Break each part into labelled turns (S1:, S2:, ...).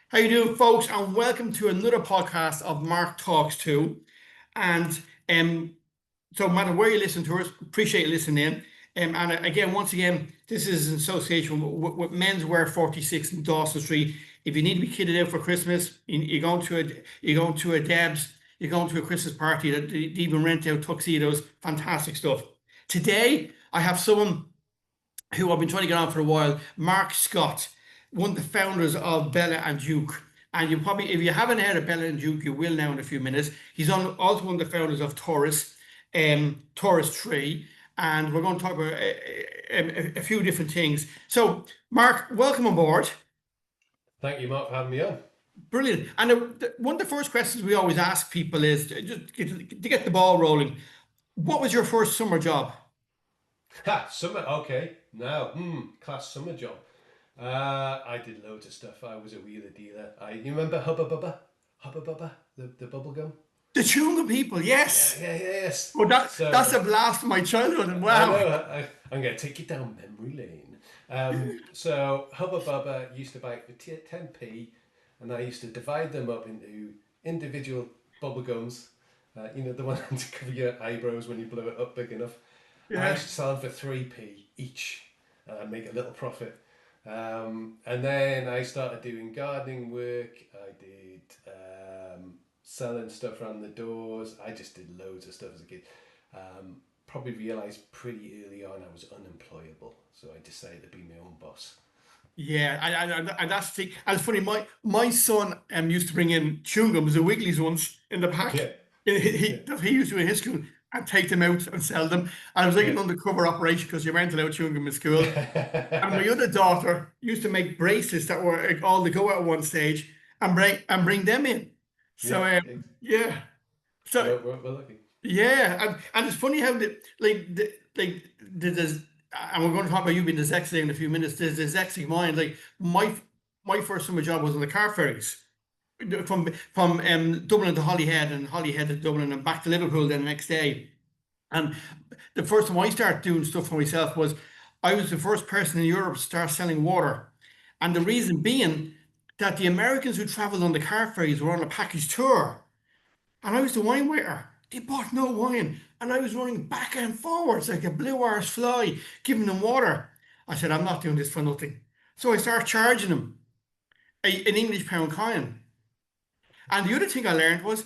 S1: How you doing, folks? And welcome to another podcast of Mark Talks To. And so, no matter where you listen to us, appreciate you listening in. And again, once again, this is in association with Menswear 46 in Dawson Street. If you need to be kitted out for Christmas, you're going to a Debs, you're going to a Christmas party that they even rent out tuxedos, fantastic stuff. Today, I have someone who I've been trying to get on for a while, Mark Scott, one of the founders of Bella and Duke. And you probably, if you haven't heard of Bella and Duke, you will now in a few minutes. He's also one of the founders of Torus, Torus Tree, and we're going to talk about a few different things. So, Mark, welcome on board.
S2: Thank you, Mark, for having me on.
S1: Brilliant. And one of the first questions we always ask people is to get the ball rolling. What was your first summer job?
S2: Ha, summer. Okay, now, class summer job. I did loads of stuff. I was a wheeler dealer. You remember Hubba Bubba, the bubble gum?
S1: The Chunga people,
S2: Yeah,
S1: yes.
S2: yeah, yeah, yes.
S1: Well, that's
S2: So
S1: a blast of my childhood, and
S2: I
S1: wow.
S2: know I'm going to take you down memory lane. So Hubba Bubba used to buy it for 10p, and I used to divide them up into individual bubble gums. The one to cover your eyebrows when you blow it up big enough. I
S1: Yeah.
S2: used to sell them for 3p each and make a little profit. And then I started doing gardening work. I did selling stuff around the doors. I just did loads of stuff as a kid. Probably realised pretty early on I was unemployable, so I decided to be my own boss.
S1: Yeah, and that's the thing. And it's funny, my son used to bring in chewing gums, the Wigglies ones in the pack.
S2: Yeah, yeah,
S1: That he used to in his school and take them out and sell them. And it was like
S2: yeah.
S1: an undercover operation because you weren't allowed chewing gum in school. And my other daughter used to make bracelets that were like, all the go at one stage and bring them in. So
S2: Yeah.
S1: yeah. So
S2: We're lucky.
S1: yeah, and it's funny how there's and we're going to talk about you being dyslexic in a few minutes. There's dyslexic mind. Like my first summer job was on the car ferries from Dublin to Holyhead and Holyhead to Dublin and back to Liverpool then the next day. And the first time I started doing stuff for myself was I was the first person in Europe to start selling water, and the reason being that the Americans who traveled on the car ferries were on a package tour. And I was the wine waiter. They bought no wine. And I was running back and forwards like a blue arse fly, giving them water. I said, I'm not doing this for nothing. So I started charging them an English pound coin. And the other thing I learned was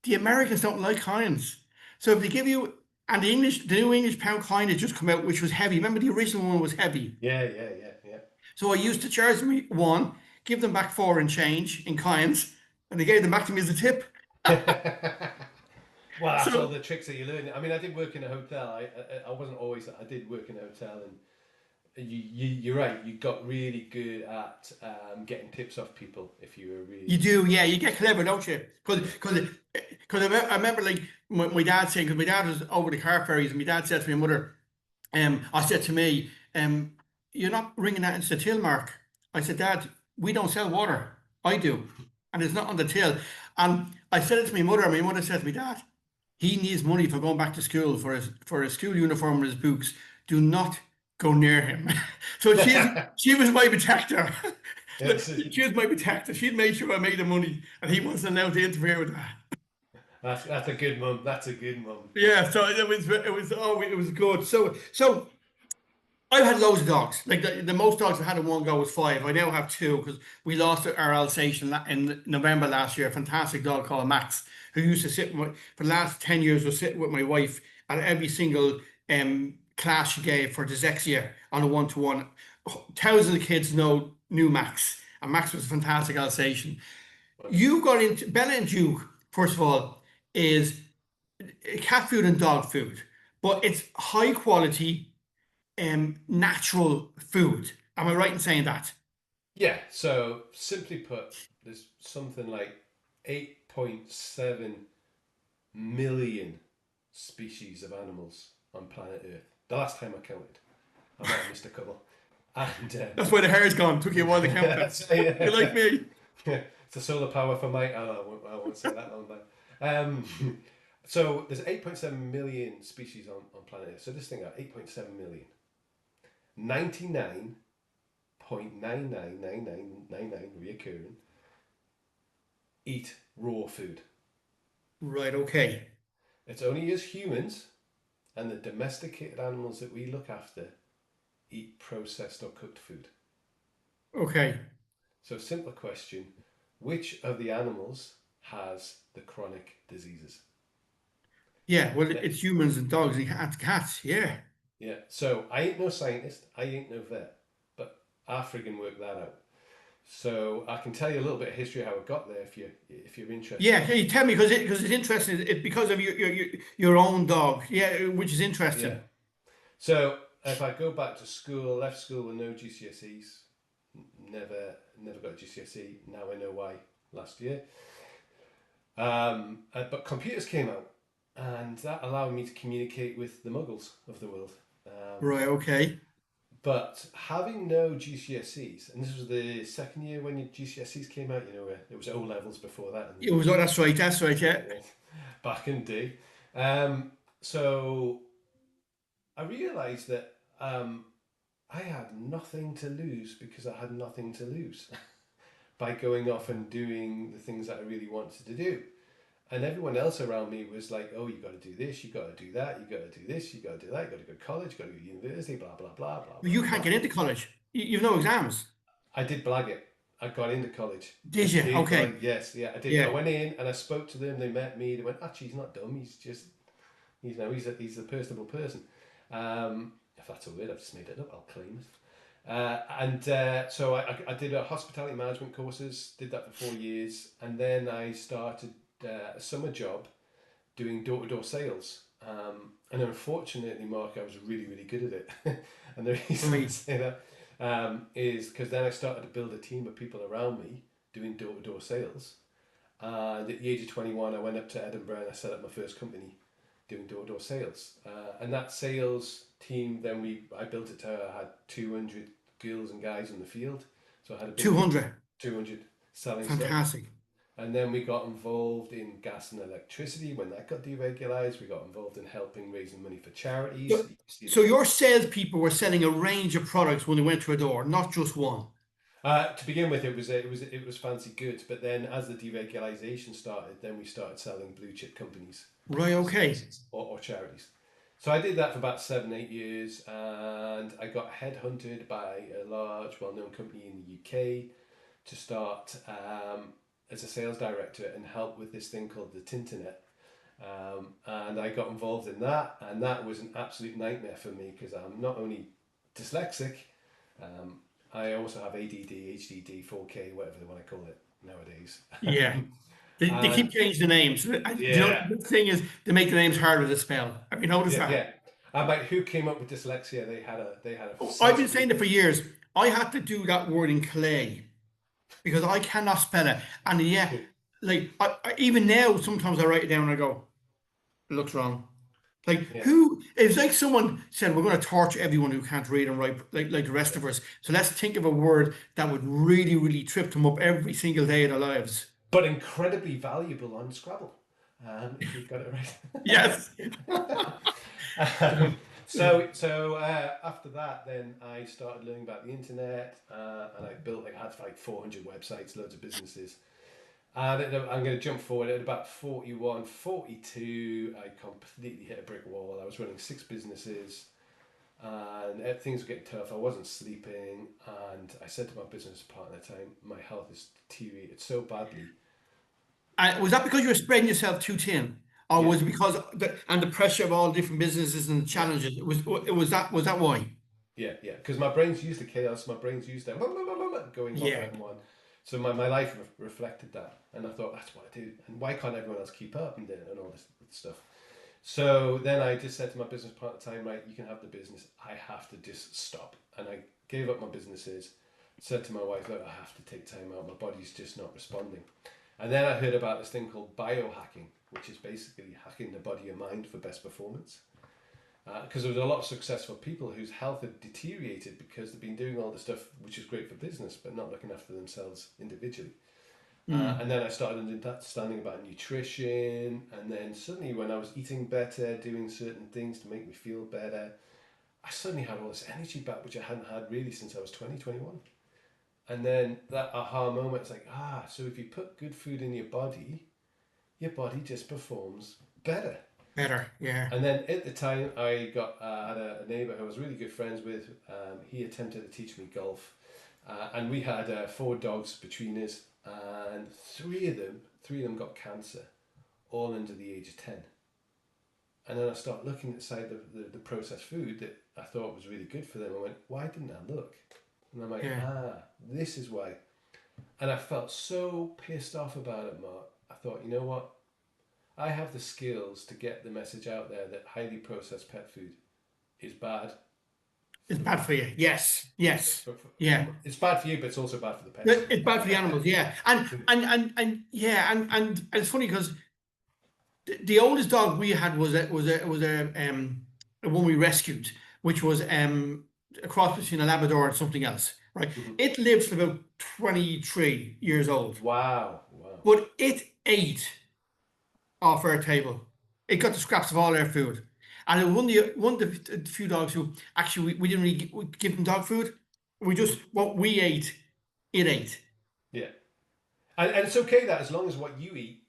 S1: the Americans don't like coins. So if they give you, and the new English pound coin had just come out, which was heavy. Remember the original one was heavy.
S2: Yeah, yeah, yeah, yeah.
S1: So I used to charge them one, give them back four in change in coins, and they gave them back to me as a tip.
S2: Well, that's all
S1: So
S2: the tricks that you learn. I mean, I did work in a hotel. I wasn't always. I did work in a hotel, and you're right. You got really good at getting tips off people if you were
S1: you
S2: really.
S1: do, yeah. You get clever, don't you? Because I remember like my dad saying, because my dad was over the car ferries, and my dad said to my mother, I said to me, you're not ringing that into the till, Mark. I said, Dad, we don't sell water. I do, and it's not on the till. And I said it to my mother, and my mother said to me, Dad, he needs money for going back to school for his school uniform and his books. Do not go near him. So she was my protector.
S2: Yes,
S1: She was my protector. She'd made sure I made the money, and he wasn't allowed to interfere with that.
S2: that's a good mum. That's a good mum.
S1: Yeah, so it was good. So I've had loads of dogs. Like the most dogs I had in one go was five. I now have two because we lost our Alsatian in November last year. A fantastic dog called Max, who used to sit for the last 10 years was sitting with my wife at every single class she gave for dyslexia on a one-to-one. Thousands of kids knew Max, and Max was a fantastic Alsatian. You got into Bella and Duke, first of all, is cat food and dog food, but it's high quality natural food. Am I right in saying that?
S2: Yeah. So simply put, there's something like 8.7 million species of animals on planet Earth. The last time I counted, I might have missed a couple. And
S1: That's why the hair's gone. Took you a while to count it.
S2: so,
S1: You're like
S2: yeah.
S1: me.
S2: It's the solar power for my. Oh, I won't say that long time. So there's 8.7 million species on planet Earth. So this thing out 8.7 million. 99.99999 reoccurring. eat raw food.
S1: Right. Okay.
S2: It's only as humans and the domesticated animals that we look after eat processed or cooked food.
S1: Okay.
S2: So, simple question, which of the animals has the chronic diseases?
S1: Yeah. Well,
S2: Let-
S1: it's humans and dogs and cats. Yeah.
S2: Yeah, so I ain't no scientist, I ain't no vet, but I friggin' work that out. So I can tell you a little bit of history of how it got there if you're interested.
S1: Yeah. You tell me because it's interesting. It because of your own dog. Yeah, which is
S2: Yeah.
S1: interesting.
S2: So if I go back to school, left school with no GCSEs, never got a GCSE. Now I know why. Last year, but computers came out, and that allowed me to communicate with the Muggles of the world. Um,
S1: Right. Okay.
S2: but having no GCSEs, and this was the second year when your GCSEs came out. You know, it was O levels before that in the
S1: It was.
S2: UK.
S1: Oh, that's right. That's right. Yeah.
S2: Yeah, back in the day. So I realised that I had nothing to lose because I had nothing to lose by going off and doing the things that I really wanted to do. And everyone else around me was like, "Oh, you got to do this, you got to do that, you got to do this, you got to do that, you got to go to college, you got to go to university, blah blah blah blah
S1: Well,
S2: blah
S1: you can't
S2: blah."
S1: get into college. You've no exams.
S2: I did blag it. I got into college. I
S1: Did you?
S2: did
S1: Okay.
S2: blag. Yes, yeah, I did. I
S1: Yeah.
S2: went in and I spoke to them. They met me. They went, "Actually, he's not dumb. He's just, he's a personable person." If that's a word, I've just made it up. I'll claim it. So I did a hospitality management courses, did that for 4 years, and then I started a summer job doing door-to-door sales. And unfortunately, Mark, I was really, really good at it. And the reason I
S1: Right.
S2: say that is because then I started to build a team of people around me doing door-to-door sales. And at the age of 21, I went up to Edinburgh and I set up my first company doing door-to-door sales. And that sales team, I built it to, I had 200 girls and guys in the field. So I had a big team,
S1: 200.
S2: 200 selling stuff.
S1: Fantastic.
S2: And then we got involved in gas and electricity when that got deregularized. We got involved in helping raising money for charities.
S1: So, so your salespeople were selling a range of products when they went to a door, not just one.
S2: To begin with, it was fancy goods, but then as the deregulation started, then we started selling blue chip companies
S1: Right. Okay.
S2: or charities. So I did that for about 7 8 years, and I got headhunted by a large, well-known company in the UK to start as a sales director and help with this thing called the Tinternet. And I got involved in that, and that was an absolute nightmare for me because I'm not only dyslexic, um, I also have ADD, HDD, 4K, whatever they want to call it nowadays.
S1: Yeah. They keep
S2: And
S1: changing the names.
S2: yeah,
S1: The thing is, they make the names harder to spell. Have you noticed
S2: yeah,
S1: that?
S2: yeah. And like, who came up with dyslexia? They had a
S1: I've been
S2: sensible.
S1: saying it for years. I had to do that word in clay because I cannot spell it. And yeah, like even now, sometimes I write it down and I go, it looks wrong. Like
S2: Yeah,
S1: who? It's like someone said, we're going to torture everyone who can't read and write like the rest of us. So let's think of a word that would really, really trip them up every single day of their lives.
S2: but incredibly valuable on Scrabble, if you got it right.
S1: Yes.
S2: um, so after that, then I started learning about the internet, and I had like 400 websites, loads of businesses. And I'm going to jump forward at about 41, 42. I completely hit a brick wall. I was running 6 businesses, and things were getting tough. I wasn't sleeping, and I said to my business partner at the time, my health is deteriorated so badly.
S1: Was that because you were spreading yourself too thin, or
S2: Yeah,
S1: was it because the pressure of all different businesses and the
S2: yeah.
S1: challenges? Was that why?
S2: Yeah, yeah, because my brain's used to chaos, my brain's used to going one
S1: Yeah.
S2: by one. So my life reflected that, and I thought that's what I do, and why can't everyone else keep up and all this stuff. So then I just said to my business partner at the time, right, you can have the business, I have to just stop, and I gave up my businesses. Said to my wife, look, I have to take time out. My body's just not responding. And then I heard about this thing called biohacking, which is basically hacking the body and mind for best performance. Because there was a lot of successful people whose health had deteriorated because they've been doing all the stuff which is great for business, but not looking after themselves individually.
S1: Mm.
S2: And then I started understanding about nutrition, and then suddenly when I was eating better, doing certain things to make me feel better, I suddenly had all this energy back, which I hadn't had really since I was 20, 21. And then that aha moment is like, so if you put good food in your body just performs better.
S1: Better, yeah.
S2: And then at the time, I got had a neighbour who I was really good friends with. He attempted to teach me golf, and we had 4 dogs between us, and three of them got cancer, all under the age of 10. And then I started looking at the side of the processed food that I thought was really good for them. I went, why didn't I look? And I'm like, this is why. And I felt so pissed off about it, Mark. I thought, you know what? I have the skills to get the message out there that highly processed pet food is bad.
S1: It's bad for you. Yes, yes, yeah.
S2: It's bad for you, but it's also bad for the pets.
S1: It's bad for the animals, yeah. And yeah, and it's funny because the oldest dog we had was a one we rescued, which was a cross between a Labrador and something else, right?
S2: Mm-hmm.
S1: It lived to about 23 years old,
S2: Wow.
S1: but it ate off our table. It got the scraps of all our food. And it was one of the few dogs who actually we didn't really give them dog food. We just, what we ate, it ate.
S2: Yeah. And it's okay that as long as what you eat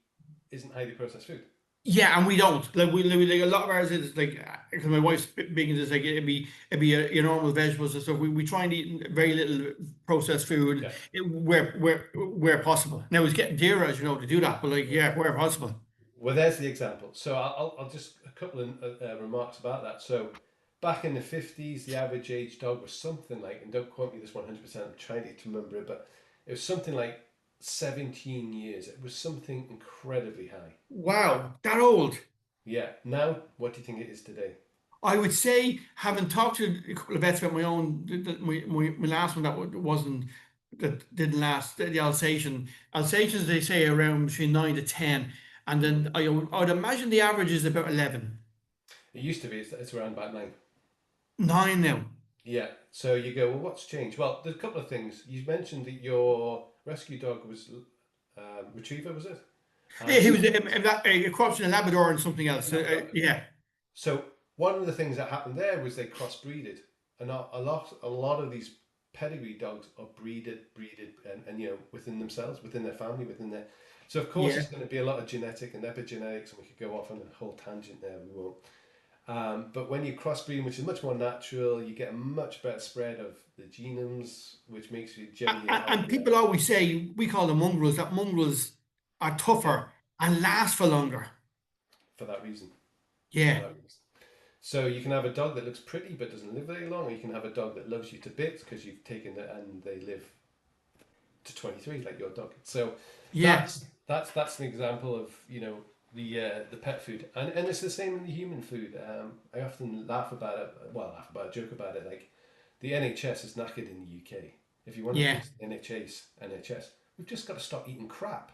S2: isn't highly processed food.
S1: Yeah, and we don't. Like a lot of ours is like, because my wife's big into this, like it'd be your normal vegetables and stuff. We try and eat very little processed food,
S2: Yeah.
S1: where possible. Now it's getting dearer, as you know, to do that, but like, yeah, where possible.
S2: Well, there's the example. So I'll just a couple of remarks about that. So back in the 50s, the average age dog was something like, and don't quote me this 100%, I'm trying to remember it, but it was something like 17 years. It was something incredibly high.
S1: Wow, that old.
S2: Yeah. Now, what do you think it is today?
S1: I would say, having talked to a couple of vets about my own, my last one that wasn't, that didn't last, the Alsatian. Alsatians, they say around between 9 to 10, and then I would imagine the average is about 11.
S2: It used to be, it's around about 9.
S1: 9 now.
S2: Yeah. So you go, well, what's changed? Well, there's a couple of things. You mentioned that your rescue dog was retriever, was it?
S1: Yeah, he was a cross between a Labrador and something else. Yeah,
S2: So one of the things that happened there was they crossbreeded, and a lot of these pedigree dogs are breeded, and within themselves, within their family, within their. So of course,
S1: yeah.
S2: it's going to be a lot of genetic and epigenetics, and we could go off on a whole tangent there. We won't. But when you crossbreed, which is much more natural, you get a much better spread of the genomes, which makes you generally
S1: And people always say, we call them mongrels, that mongrels are tougher and last for longer.
S2: for that reason.
S1: Yeah,
S2: So you can have a dog that looks pretty but doesn't live very long, or you can have a dog that loves you to bits because you've taken it and they live to 23 like your dog. So
S1: yeah,
S2: that's an example of the pet food, and it's the same in the human food. I often joke about it. Like the NHS is knackered in the UK. If you want to
S1: yeah.
S2: fix the NHS, we've just got to stop eating crap.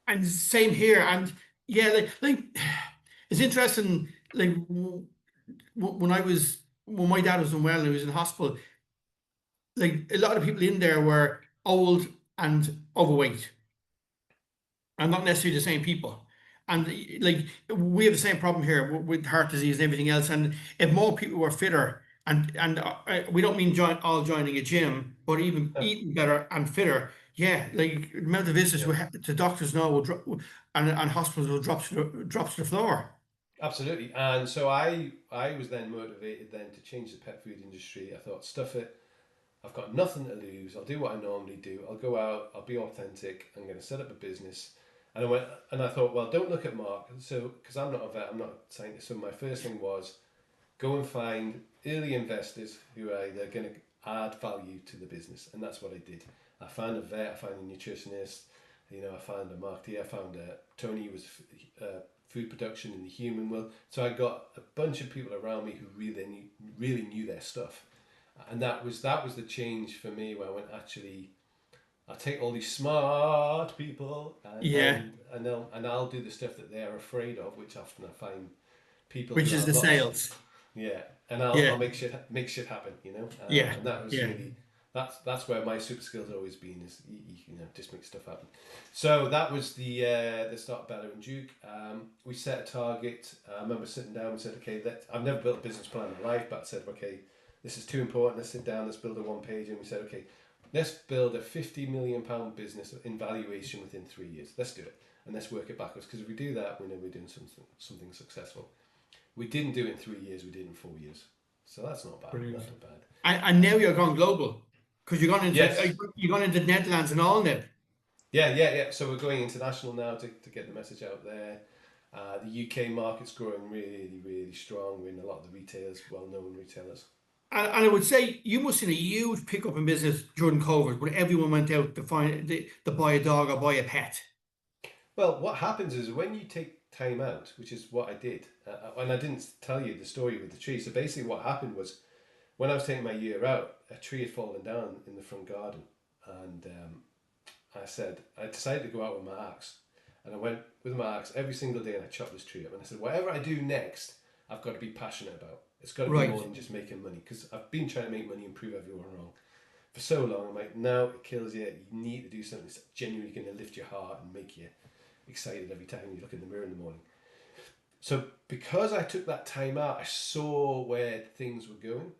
S1: And same here. And yeah, like it's interesting. Like when my dad was unwell and he was in hospital, like a lot of people in there were old and overweight, and not necessarily the same people. And like we have the same problem here with heart disease and everything else. And if more people were fitter, and we don't mean all joining a gym, but even eating better and fitter. Yeah, like the amount of visits we have to doctors now will drop, and hospitals will drop to the floor.
S2: Absolutely. And so I was then motivated then to change the pet food industry. I thought, stuff it. I've got nothing to lose. I'll do what I normally do. I'll go out. I'll be authentic. I'm going to set up a business. And I thought, well, don't look at Mark. So, because I'm not a vet, I'm not a scientist. So my first thing was go and find early investors who are either going to add value to the business. And that's what I did. I found a vet. I found a nutritionist. I found a marketer. I found Tony, who was food production in the human world. So I got a bunch of people around me who really knew their stuff. And that was the change for me, where I went, actually, I'll take all these smart people and I'll do the stuff that they're afraid of, which often I find people
S1: Which
S2: who
S1: is
S2: are
S1: the
S2: lost.
S1: sales.
S2: Yeah, and I'll make shit happen,
S1: Yeah,
S2: and that was
S1: yeah.
S2: really that's where my super skills have always been, is just make stuff happen. So that was the start of Bella and Duke. We set a target. I remember sitting down and said, okay, I've never built a business plan in my life, but I said, okay, this is too important. Let's sit down. Let's build a one page. And we said, okay, let's build a £50 million business in valuation within 3 years. Let's do it. And let's work it backwards. Because if we do that, we know we're doing something successful. We didn't do it in 3 years, we did it in 4 years. So that's not bad.
S1: Brilliant.
S2: That's not bad.
S1: And now you're going global because
S2: Yes.
S1: you're going into the Netherlands and all now.
S2: Yeah. So we're going international now to get the message out there. The UK market's growing really, really strong. We're in a lot of the retailers, well-known retailers.
S1: And I would say you must have seen a huge pickup in business during COVID when everyone went out to buy a dog or buy a pet.
S2: Well, what happens is when you take time out, which is what I did, and I didn't tell you the story with the tree. So basically, what happened was when I was taking my year out, a tree had fallen down in the front garden, and I decided to go out with my axe, and I went with my axe every single day, and I chopped this tree up, and I said, whatever I do next, I've got to be passionate about. It's got to be
S1: Right.
S2: more than just making money, because I've been trying to make money and prove everyone wrong for so long. I'm like, now it kills you. You need to do something that's genuinely going to lift your heart and make you excited every time you look in the mirror in the morning. So because I took that time out, I saw where things were going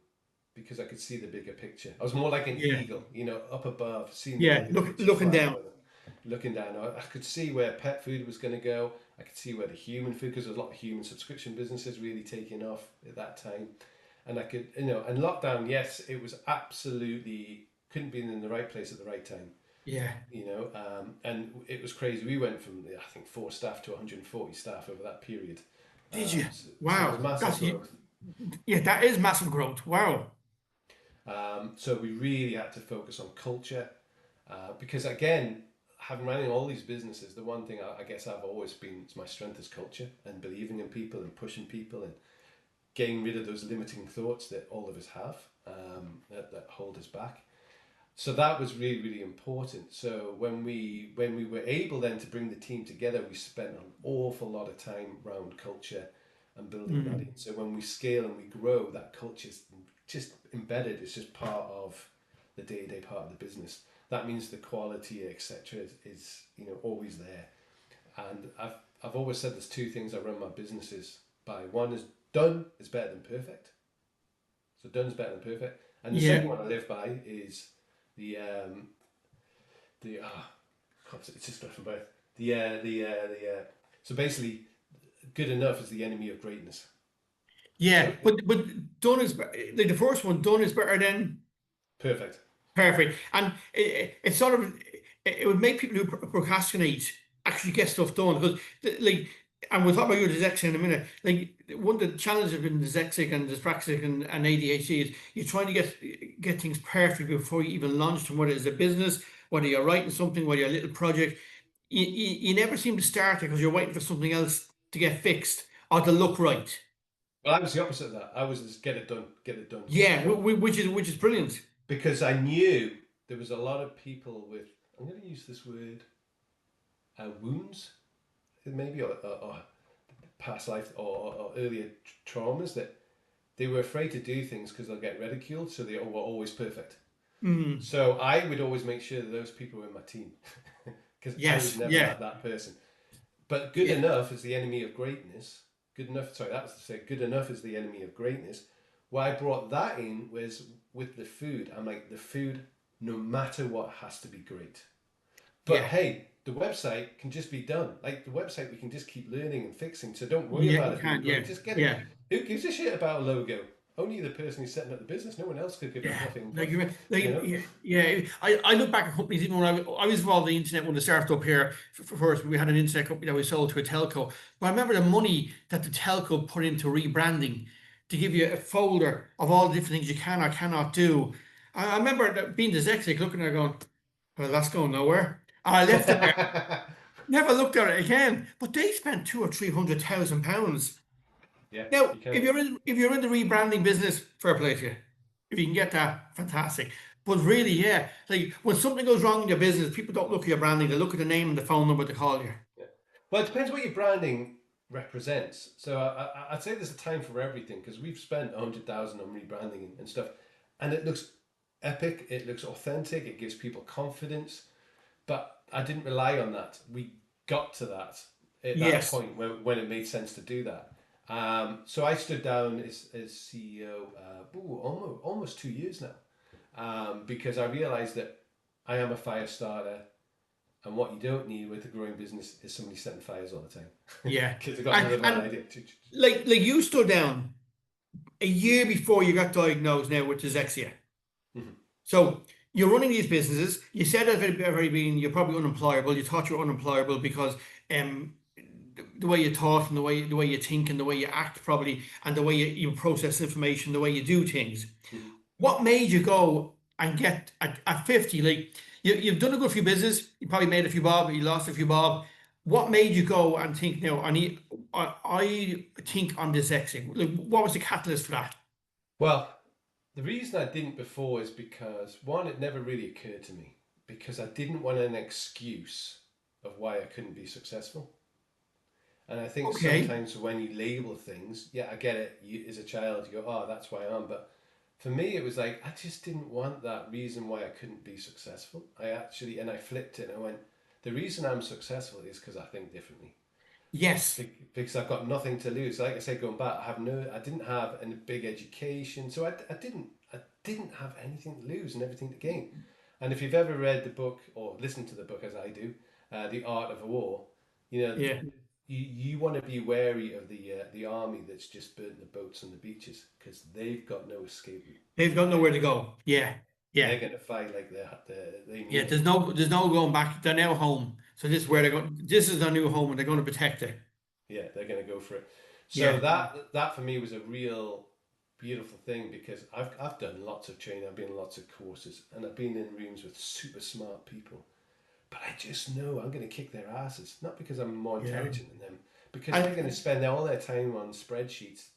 S2: because I could see the bigger picture. I was more like an eagle, up above, seeing the bigger picture,
S1: looking
S2: flying
S1: down.
S2: over. Looking down. I could see where pet food was going to go. I could see where the human food, because there's a lot of human subscription businesses really taking off at that time. And I could, and lockdown, yes, it was absolutely, couldn't be in the right place at the right time.
S1: Yeah.
S2: And it was crazy. We went from, I think, 4 staff to 140 staff over that period.
S1: Did you?
S2: So
S1: Wow.
S2: it was massive growth.
S1: Yeah, that is massive growth. Wow.
S2: So we really had to focus on culture because, again, having running all these businesses, the one thing I guess I've always been, it's my strength is culture and believing in people and pushing people and getting rid of those limiting thoughts that all of us have that hold us back. So that was really, really important. So when we were able then to bring the team together, we spent an awful lot of time around culture and building that in. So when we scale and we grow, that culture is just embedded. It's just part of the day-to-day part of the business. That means the quality, etc., is always there. And I've always said there's 2 things I run my businesses by. One is done is better than perfect. So done is better than perfect. And the second one I live by is it's just from both. So basically, good enough is the enemy of greatness.
S1: Yeah,
S2: So,
S1: but done is like the first one. Done is better than
S2: perfect.
S1: perfect, and it's sort of it would make people who procrastinate actually get stuff done because like. And we'll talk about your dyslexia in a minute. Like one of the challenges with dyslexic and dyspraxic and ADHD is you're trying to get things perfect before you even launch them, whether it's a business, whether you're writing something, whether you're a little project. You never seem to start it because you're waiting for something else to get fixed or to look right.
S2: Well, I was the opposite of that. I was just get it done, get it done, get
S1: Yeah,
S2: it done.
S1: which is brilliant.
S2: Because I knew there was a lot of people with, I'm going to use this word, wounds, maybe, or past life or earlier traumas that they were afraid to do things because they'll get ridiculed, so they were always perfect. So I would always make sure that those people were in my team because I was never that person. But good enough is the enemy of greatness. Good enough, sorry, that was to say good enough is the enemy of greatness. Why I brought that in was with the food. I'm like, the food, no matter what, has to be great. But hey, the website can just be done. Like the website, we can just keep learning and fixing. So don't worry about it. Just get it. Who gives a shit about a logo? Only the person who's setting up the business. No one else could give a fluffing.
S1: I look back at companies even when I was involved in the internet when they started up here. First, we had an internet company that we sold to a telco. But I remember the money that the telco put into rebranding to give you a folder of all the different things you can or cannot do. I remember being dyslexic, looking at it going, well, that's going nowhere. And I left it there. Never looked at it again. But they spent 200,000 or 300,000 pounds.
S2: Yeah.
S1: Now, if you're in the rebranding business, fair play to you. If you can get that, fantastic. But really, yeah, like when something goes wrong in your business, people don't look at your branding; they look at the name and the phone number to call you.
S2: Yeah. Well, it depends what your branding represents. So I'd say there's a time for everything because we've spent 100,000 on rebranding and stuff, and it looks epic. It looks authentic. It gives people confidence. But I didn't rely on that. We got to that at that point when it made sense to do that. So I stood down as CEO almost 2 years now because I realized that I am a fire starter. And what you don't need with a growing business is somebody setting fires all the time.
S1: Yeah.
S2: Because they've got
S1: And
S2: another bad
S1: and
S2: idea.
S1: like you stood down a year before you got diagnosed now with dyslexia.
S2: Mhm.
S1: So you're running these businesses. You said at the very beginning you're probably unemployable. You thought you were unemployable because um the way you thought and the way you think and the way you act probably and the way you process information, the way you do things.
S2: Mhm.
S1: What made you go and get at 50? Like you've done a good few business, you probably made a few bob, you lost a few bob. What made you go and think now I think I'm dyslexic? Like, what was the catalyst for that?
S2: Well, the reason I didn't before is because, one, it never really occurred to me because I didn't want an excuse of why I couldn't be successful. And I think
S1: Okay.
S2: sometimes when you label things, yeah, I get it. You, as a child, you go, oh, that's why I am. But for me, it was like, I just didn't want that reason why I couldn't be successful. And I flipped it and I went, the reason I'm successful is because I think differently.
S1: Yes.
S2: Because I've got nothing to lose. Like I said, going back, I didn't have a big education. So I didn't have anything to lose and everything to gain. And if you've ever read the book or listened to the book as I do, The Art of War, you know,
S1: Yeah.
S2: you want to be wary of the army that's just burnt the boats on the beaches because they've got no escape route.
S1: They've got nowhere to go. Yeah. Yeah.
S2: They're going to fight like they
S1: Yeah.
S2: mean it.
S1: There's no going back. They're now home. So this is where
S2: Yeah,
S1: they're going. This is their new home and they're going to protect it.
S2: yeah, they're going to go for it. So
S1: Yeah.
S2: that for me was a real beautiful thing because I've done lots of training, I've been in lots of courses, and I've been in rooms with super smart people. But I just know I'm going to kick their asses, not because I'm more
S1: Yeah.
S2: intelligent than them, because they're
S1: And
S2: going to spend all their time on spreadsheets,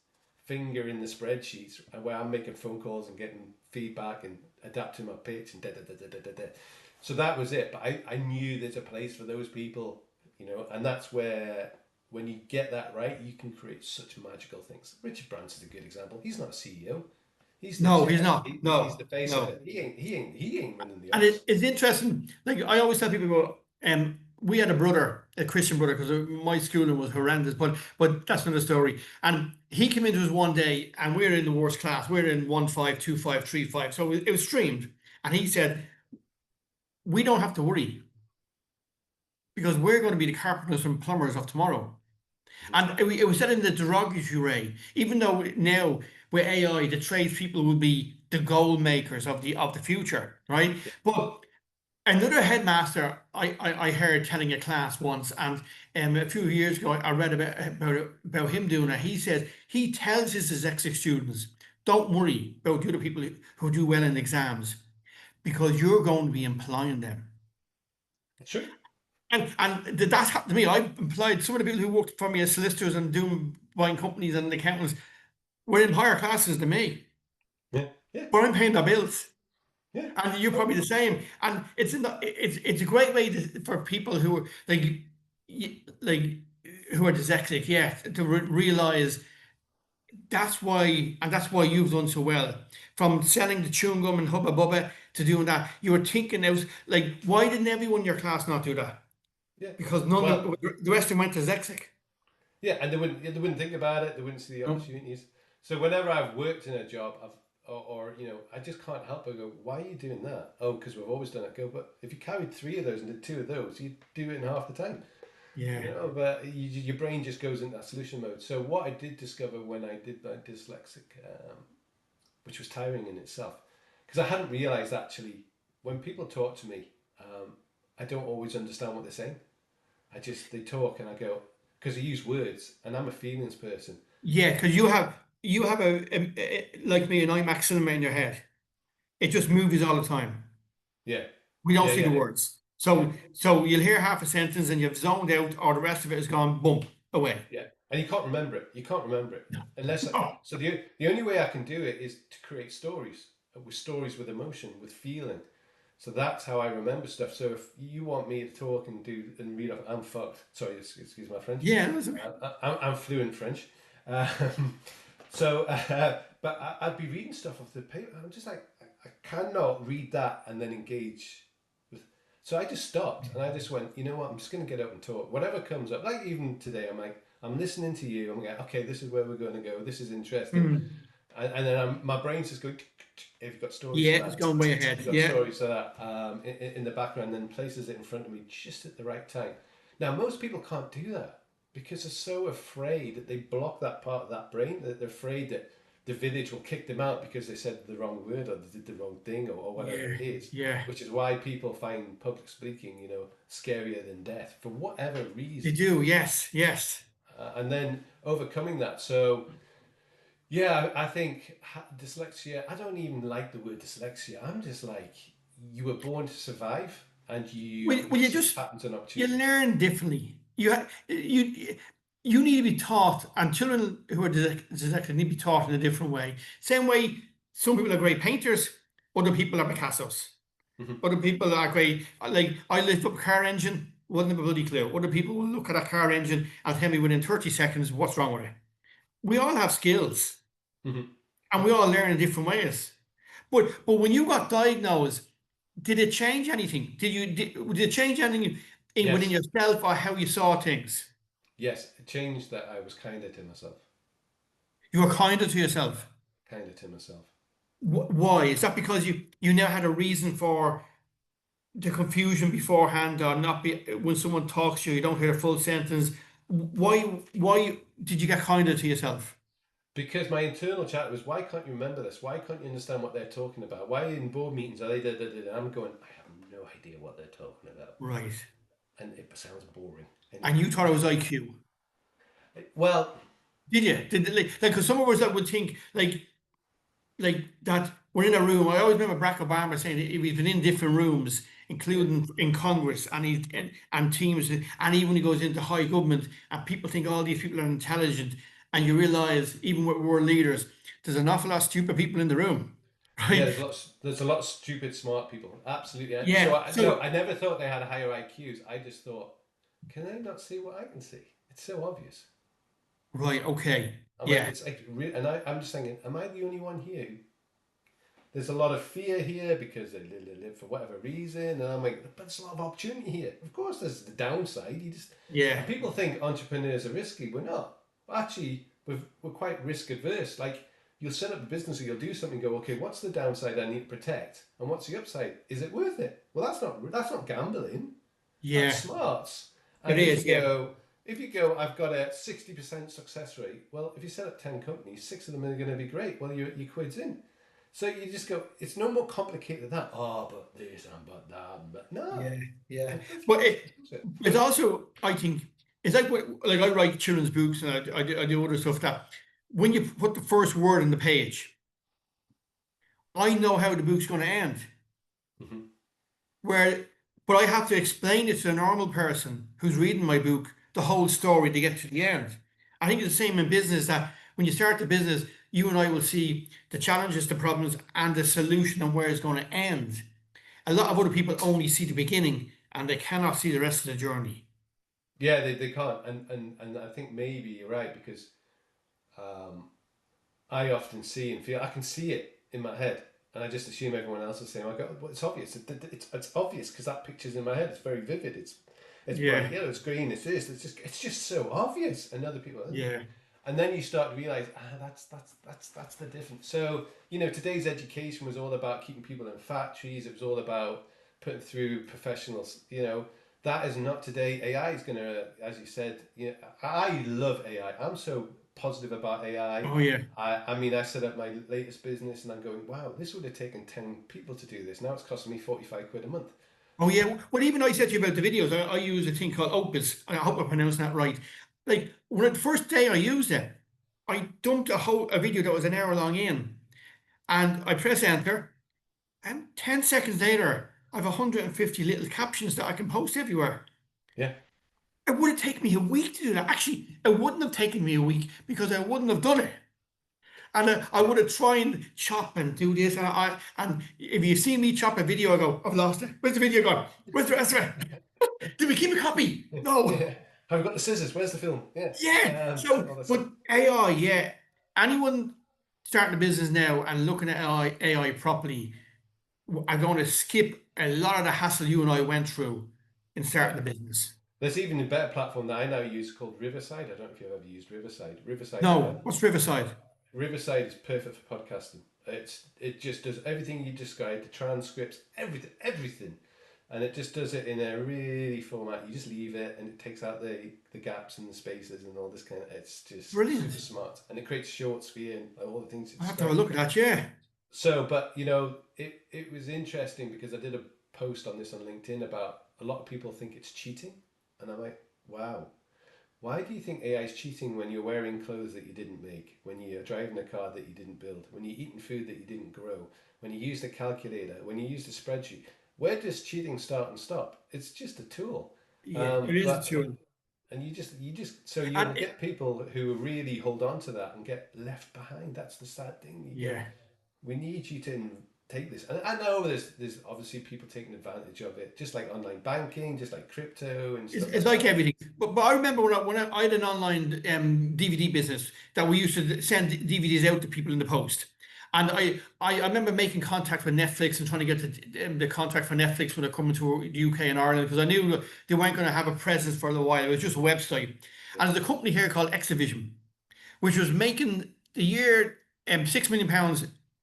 S2: finger in the spreadsheets, and where I'm making phone calls and getting feedback and adapting my pitch and da da da da da da da. So that was it. But I knew there's a place for those people, and that's where when you get that right, you can create such magical things. Richard Branson's a good example. He's not a CEO. He's the
S1: no, he's
S2: chair.
S1: not.
S2: He's
S1: No.
S2: the face of
S1: No.
S2: it. He ain't running the
S1: And
S2: office.
S1: it's interesting. Like I always tell people, we had a brother, a Christian brother, because my schooling was horrendous. But that's another story. And he came into us one day, and we were in the worst class. We were in 1-5, 2-5, 3-5. So it was streamed. And he said, "We don't have to worry because we're going to be the carpenters and plumbers of tomorrow."
S2: Mhm.
S1: And it was said in the derogatory way. Even though now with AI, the tradespeople will be the goal makers of the future, right?
S2: Yeah.
S1: But another headmaster I heard telling a class once, and a few years ago I read about him doing it. He said he tells his dyslexic students, "Don't worry about the other people who do well in exams because you're going to be employing them."
S2: True.
S1: And that's happened to me. I've employed some of the people who worked for me as solicitors and doing buying companies and accountants were in higher classes than me,
S2: Yeah. Yeah.
S1: but I'm paying their bills.
S2: Yeah.
S1: And you're
S2: Oh,
S1: probably the same. And it's a great way for people who are like who are dyslexic, yeah, to realize that's why you've done so well. From selling the chewing gum and Hubba Bubba to doing that, you were thinking out like, why didn't everyone in your class not do that?
S2: yeah.
S1: Because none of
S2: Well,
S1: the rest of them went dyslexic.
S2: yeah, and they wouldn't think about it. They wouldn't see the
S1: No.
S2: opportunities. So whenever I've worked in a job, I just can't help but go, why are you doing that? Oh, because we've always done it. Go, but if you carried three of those and did two of those, you'd do it in half the time.
S1: Yeah.
S2: But your brain just goes into that solution mode. So what I did discover when I did my dyslexic, which was tiring in itself, because I hadn't realized actually when people talk to me, I don't always understand what they're saying. They talk and I go because they use words and I'm a feelings person.
S1: Yeah, because you have like me an IMAX cinema in your head. It just movies all the time.
S2: Yeah,
S1: We don't
S2: yeah,
S1: see the
S2: yeah,
S1: words.
S2: yeah,
S1: So you'll hear half a sentence and you've zoned out, or the rest of it has gone bump away.
S2: yeah. And you can't remember it. You can't remember it
S1: No.
S2: unless.
S1: Oh,
S2: So the only way I can do it is to create stories with emotion, with feeling. So that's how I remember stuff. So if you want me to talk and do and read off, I'm fucked. Sorry, excuse my French.
S1: yeah.
S2: I'm fluent French. Um, but I'd be reading stuff off the paper. I'm just like, I cannot read that and then engage with. So I just stopped and I just went, you know what? I'm just going to get up and talk. Whatever comes up, like even today, I'm like, I'm listening to you. I'm like, okay, this is where we're going to go. This is interesting.
S1: Mm.
S2: And then my brain's just going. if you've got stories
S1: Yeah,
S2: for
S1: it's
S2: that,
S1: going way ahead.
S2: you've got
S1: Yeah.
S2: stories for that in the background, then places it in front of me just at the right time. Now, most people can't do that because they're so afraid that they block that part of that brain, that they're afraid that the village will kick them out because they said the wrong word or they did the wrong thing or whatever
S1: Yeah.
S2: it is.
S1: Yeah.
S2: Which is why people find public speaking, scarier than death for whatever
S1: They
S2: reason.
S1: do. Yes. Yes.
S2: And then overcoming that. So, yeah, I think dyslexia, I don't even like the word dyslexia. I'm just like, you were born to survive and
S1: Well,
S2: you
S1: you
S2: see
S1: just
S2: patterns and
S1: you
S2: opportunities.
S1: learn differently. You need to be taught, and children who are dyslexic need to be taught in a different way. Same way, some people are great painters, other people are Picassos.
S2: Mhm.
S1: Other people are great. Like I lift up a car engine, wouldn't have a bloody clue. Other people will look at a car engine and tell me within 30 seconds what's wrong with it. We all have skills,
S2: Mhm.
S1: and we all learn in different ways. But when you got diagnosed, did it change anything? Did it change anything within
S2: Yes,
S1: yourself or how you saw things?
S2: yes, it changed that I was kinder to myself.
S1: You were kinder to yourself.
S2: Kinder to myself.
S1: Why? Is that because you now had a reason for the confusion beforehand, or not be when someone talks to you, you don't hear a full sentence? Why did you get kinder to yourself?
S2: Because my internal chat was, why can't you remember this? Why can't you understand what they're talking about? Why in board meetings are they da, da, da, da? I'm going, I have no idea what they're talking about.
S1: Right.
S2: And it sounds boring.
S1: And
S2: Anyway.
S1: you thought it was IQ.
S2: Well,
S1: Did you? Did like because some of us that would think like that we're in a room. I always remember Barack Obama saying that he's been in different rooms,
S2: yeah,
S1: including in Congress and teams, and even when he goes into high government, and people think all these people are intelligent, and you realize even with world leaders, there's an awful lot of stupid people in the room,
S2: yeah,
S1: right?
S2: there's a lot of stupid, smart people. Absolutely. So
S1: Yeah.
S2: no,
S1: So
S2: I never thought they had higher IQs. I just thought, can they not see what I can see? It's so obvious.
S1: right. Okay.
S2: I'm like,
S1: Yeah.
S2: it's like, and I'm just thinking, am I the only one here there's a lot of fear here because they live for whatever reason, and I'm like, but there's a lot of opportunity here. Of course, there's the downside.
S1: Yeah.
S2: And people think entrepreneurs are risky. We're not. Actually, we're quite risk adverse. Like you'll set up a business or you'll do something. And go, okay, what's the downside I need to protect, and what's the upside? Is it worth it? Well, that's not gambling. That's
S1: Yeah.
S2: smarts.
S1: It
S2: And
S1: is. Yeah.
S2: if you go, I've got a 60% success rate. Well, if you set up 10 companies, 6 of them are going to be great. Well, your quid's in. So you just go, it's no more complicated than that. Oh, but this and but that, but no.
S1: Yeah. Yeah.
S2: It's
S1: But
S2: bullshit.
S1: it's also, I think, it's like I write children's books and I do other stuff that when you put the first word on the page, I know how the book's going to end.
S2: Mm-hmm.
S1: Where, but I have to explain it to a normal person who's reading my book, the whole story to get to the end. I think it's the same in business that when you start the business, you and I will see the challenges, the problems, and the solution and where it's going to end. A lot of other people only see the beginning and they cannot see the rest of the journey.
S2: Yeah, they can't. And I think maybe you're right because um, I often see and feel, I can see it in my head. And I just assume everyone else is saying, I go, well, it's obvious. It's obvious because that picture's in my head. It's very vivid. It's
S1: Yeah,
S2: bright yellow, it's green, it's this. It's just so obvious. And other people,
S1: yeah,
S2: and then you start to realize, that's the difference. So today's education was all about keeping people in factories. It was all about putting through professionals. That is not today. AI is going to, as you said. I love AI. I'm so positive about AI.
S1: oh yeah,
S2: I mean, I set up my latest business, and I'm going, wow, this would have taken 10 people to do this. Now it's costing me 45 quid a month.
S1: oh yeah. Well, even I said to you about the videos, I use a thing called Opus. I hope I pronounced that right. Like when the first day I used it, I dumped a video that was an hour long in, and I press enter, and 10 seconds later, I have 150 little captions that I can post everywhere.
S2: Yeah.
S1: It would have taken me a week to do that. Actually, it wouldn't have taken me a week because I wouldn't have done it. And I would have tried and chop and do this. And if you see me chop a video, I go, I've lost it. Where's the video gone? Where's the rest of it? Did we keep a copy? No.
S2: Yeah. Have we got the scissors? Where's the film? Yeah.
S1: Yeah. So,
S2: All that stuff.
S1: but AI, yeah. Anyone starting a business now and looking at AI properly are going to skip a lot of the hassle you and I went through in
S2: Yeah.
S1: starting the business.
S2: There's even a better platform that I now use called Riverside. I don't know if you've ever used Riverside.
S1: No, what's Riverside?
S2: Riverside is perfect for podcasting. It just does everything you described, the transcripts, everything, and it just does it in a really format. You just leave it, and it takes out the gaps and the spaces and all this kind of. It's just super
S1: Brilliant.
S2: smart, and it creates shorts for you and all the things you
S1: I have to have a
S2: described.
S1: look at that. Yeah.
S2: So, but you know, it was interesting because I did a post on this on LinkedIn about a lot of people think it's cheating, and I'm like, wow, why do you think AI is cheating when you're wearing clothes that you didn't make, when you're driving a car that you didn't build, when you're eating food that you didn't grow, when you use the calculator, when you use the spreadsheet? Where does cheating start and stop? It's just a tool.
S1: Yeah. It is a
S2: But
S1: tool.
S2: and you just so you'll
S1: And
S2: get people who really hold on to that and get left behind. That's the sad thing. You go,
S1: yeah.
S2: we need you to take this. And I know there's obviously people taking advantage of it, just like online banking, just like crypto and stuff
S1: It's
S2: like
S1: like
S2: that.
S1: everything. But I remember I had an online DVD business that we used to send DVDs out to people in the post. And I remember making contact with Netflix and trying to get the contract for Netflix when they're coming to the UK and Ireland because I knew they weren't going to have a presence for a little while. It was just a website. And there's a company here called Exhivision, which was making the year £6 million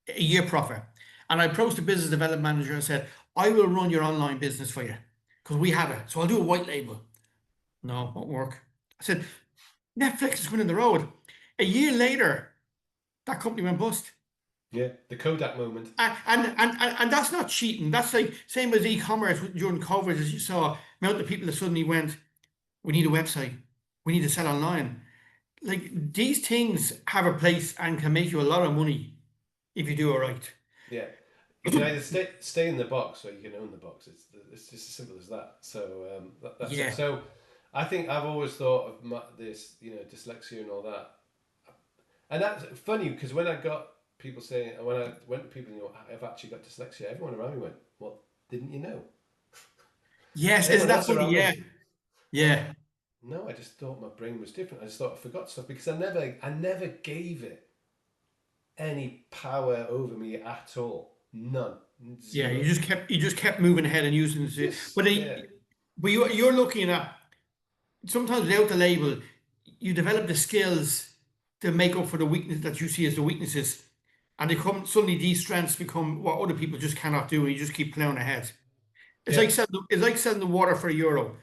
S1: a year profit. And I approached the business development manager and said, I will run your online business for you because we have it. So I'll do a white label. No, won't work. I said, Netflix is winning the road. A year later, that company went bust.
S2: Yeah, the Kodak moment.
S1: And that's not cheating. That's like same as e-commerce during COVID, as you saw, amount of people that suddenly went, we need a website, we need to sell online. Like these things have a place and can make you a lot of money if you do it right.
S2: Yeah, you can either stay in the box or you can own the box. It's just as simple as that. So that's it.
S1: Yeah.
S2: So I think I've always thought of this, dyslexia and all that. And that's funny because when I got people saying, when I went to people, I've actually got dyslexia, everyone around me went, well, didn't you know?
S1: Yes, isn't
S2: Everyone
S1: that
S2: else
S1: funny?
S2: around me
S1: Yeah.
S2: went,
S1: Yeah.
S2: no, I just thought my brain was different. I just thought I forgot stuff because I never gave it any power over me at all. None.
S1: Yeah.
S2: Zero.
S1: You just kept moving ahead and using it.
S2: Just,
S1: But
S2: yeah.
S1: you're looking at sometimes without the label, you develop the skills to make up for the weakness that you see as the weaknesses. And they come suddenly these strengths become what other people just cannot do, and you just keep plowing ahead.
S2: Yeah.
S1: It's like selling the water for €1.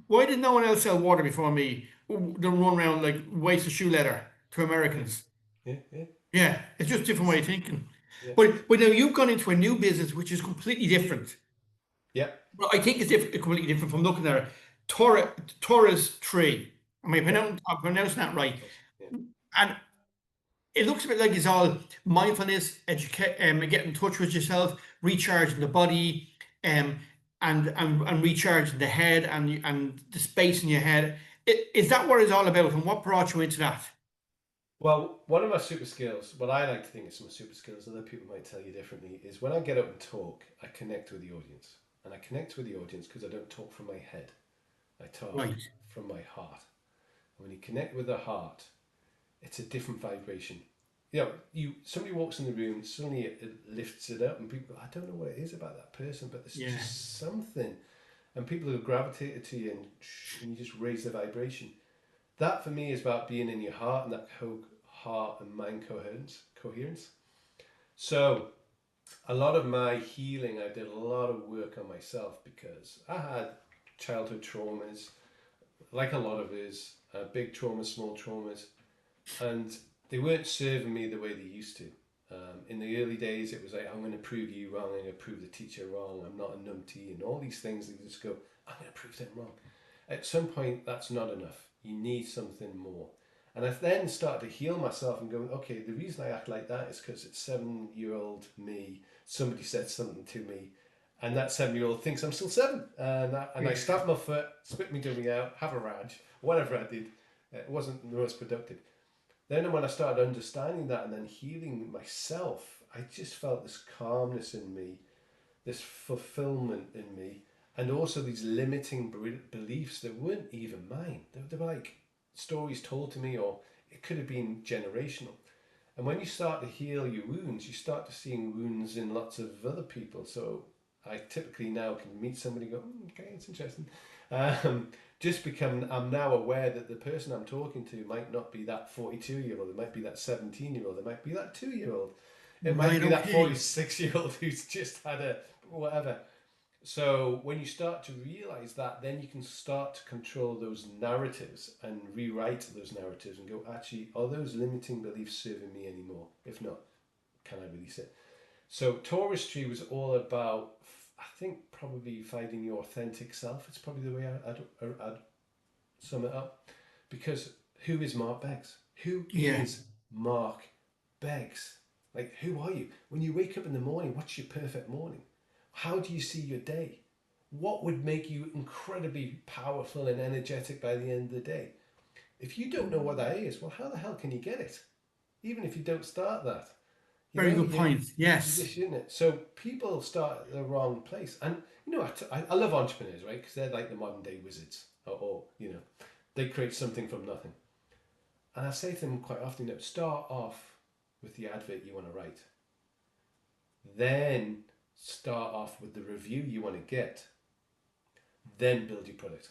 S1: Why did no one else sell water before me? They run around like waste of shoe leather to
S2: Yeah.
S1: Americans.
S2: Yeah. Yeah.
S1: Yeah, it's just a different way of thinking.
S2: Yeah.
S1: But now you've gone into a new business which is completely different.
S2: Yeah.
S1: Well, I think it's completely different from looking at it. Torus tree.
S2: Yeah.
S1: I'm pronouncing that right.
S2: Course. Yeah.
S1: And it looks a bit like it's all mindfulness, educate, get in touch with yourself, recharging the body, um, and recharging the head and the space in your head. Is that what it's all about? And what brought you into that?
S2: Well, one of my super skills, what I like to think is my super skills, other people might tell you differently, is when I get up and talk, I connect with the audience. And I connect with the audience because I don't talk from my head. I talk
S1: Right.
S2: from my heart. And when you connect with the heart, it's a different vibration. Somebody walks in the room, suddenly it lifts it up, and people go, I don't know what it is about that person, but there's
S1: Yeah.
S2: just something. And people have gravitated to you, and you just raise the vibration. That for me is about being in your heart and that heart and mind coherence. So a lot of my healing, I did a lot of work on myself because I had childhood traumas, like a lot of us, big traumas, small traumas, and they weren't serving me the way they used to. In the early days, it was like, I'm going to prove you wrong, I'm going to prove the teacher wrong, I'm not a numpty, and all these things that you just go, I'm going to prove them wrong. At some point, that's not enough. You need something more. And I then started to heal myself and going, okay, the reason I act like that is because it's 7-year-old me. Somebody said something to me, and that 7-year-old thinks I'm still 7. And I stamp my foot, spit my dummy out, have a rage, whatever I did. It wasn't the most productive. Then when I started understanding that and then healing myself, I just felt this calmness in me, this fulfillment in me, and also these limiting beliefs that weren't even mine. They were like stories told to me, or it could have been generational. And when you start to heal your wounds, you start to seeing wounds in lots of other people. So I typically now can meet somebody and go, okay, it's interesting. I'm now aware that the person I'm talking to might not be that 42-year-old, it might be that 17-year-old, it might be that 2-year-old. It might
S1: Right.
S2: be that
S1: Okay.
S2: 46-year-old who's just had a whatever. So when you start to realize that, then you can start to control those narratives and rewrite those narratives and go, actually, are those limiting beliefs serving me anymore? If not, can I release it? So Taurus was all about, I think, probably finding your authentic self. It's probably the way I'd sum it up. Because who is Mark Beggs? Who
S1: Yeah.
S2: is Mark Beggs? Like, who are you? When you wake up in the morning, what's your perfect morning? How do you see your day? What would make you incredibly powerful and energetic by the end of the day? If you don't know what that is, well, how the hell can you get it? Even if you don't start that,
S1: Very good point.
S2: you
S1: Yes.
S2: just shouldn't it. So people start at the wrong place, and I love entrepreneurs, right? Because they're like the modern day wizards, or they create something from nothing. And I say to them quite often, start off with the advert you want to write, then start off with the review you want to get, then build your product,